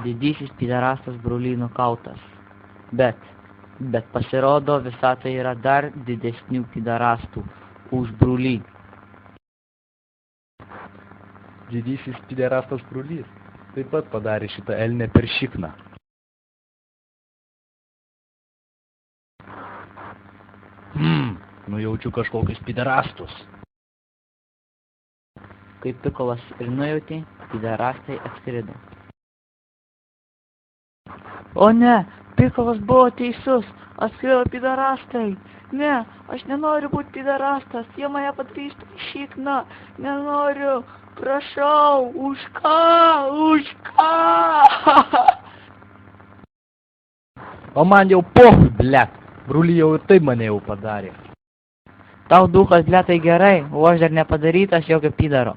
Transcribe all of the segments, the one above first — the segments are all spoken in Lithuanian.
Didysis piderastas Bruly nukautas. Bet pasirodo visatoje yra dar didesnių piderastų už Bruly. Didysis piderastas Brulys taip pat padarė šitą elnę per šikną. Nujaučiu kažkokius piderastus. Kai Pikolas ir nujautė, piderastai atskrido. O ne, Pikolas buvo teisus, atskrido piderastai. Ne, aš nenoriu būti piderastas, jie mane padarys šikną, nenoriu, prašau, už ką? O man jau blet, Bruly jau ir taip mane jau padarė. Tau duchas, blet, tai gerai, o aš dar nepadarytas jokio pidaro.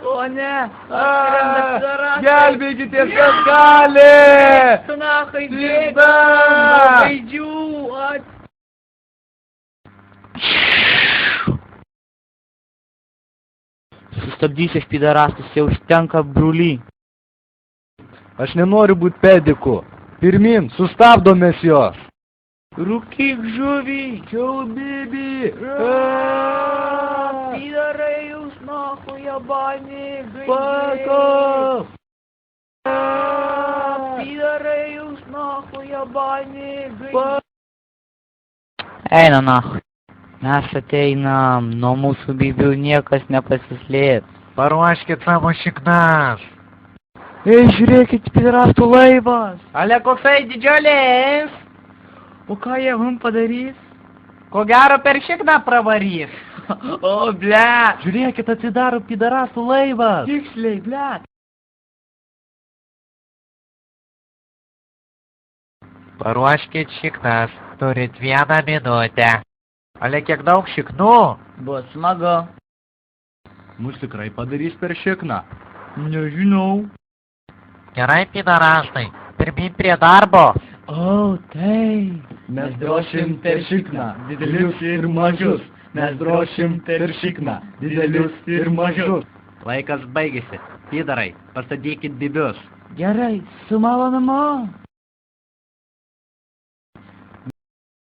O ne, atskrenda piderastai. Gelbėkitės, kas gali! Sunahai, Zizda! gaidžių, Sustabdysiu aš piderastus, jau užtenka Bruly. Aš nenoriu būti pediku. Pirmin, sustabdomės jos. Rūkyk žuvį, Čiulbibi! pidarai jūs nahui jabani, Pako! pidarai jūs nahui jabani, Eina nahui. Mes ateinam, nuo mūsų bibių niekas nepasislėps. Paruoškit savo šiknas. Ei, žiūrėkit, piderastų laivas. Ale koksai didžiulis. O ką jie mums padarys? Ko gero per šikną pravarys. O, blet. Žiūrėkit, atsidaro piderastų laivas. Tiksliai, blet. Paruoškit šiknas. Turit 1 minutę. Ale kiek daug šiknų? Bus smagu. Mus tikrai padarys per šikną. Nežinau. Gerai, piderastai. Pirmin prie darbo. O, tai. Mes drošim per šikną, didelius ir mažus. Mes drošim per šikną, didelius ir mažus. Laikas baigėsi. Pidarai, pastatykit bibius. Gerai, su malonumu.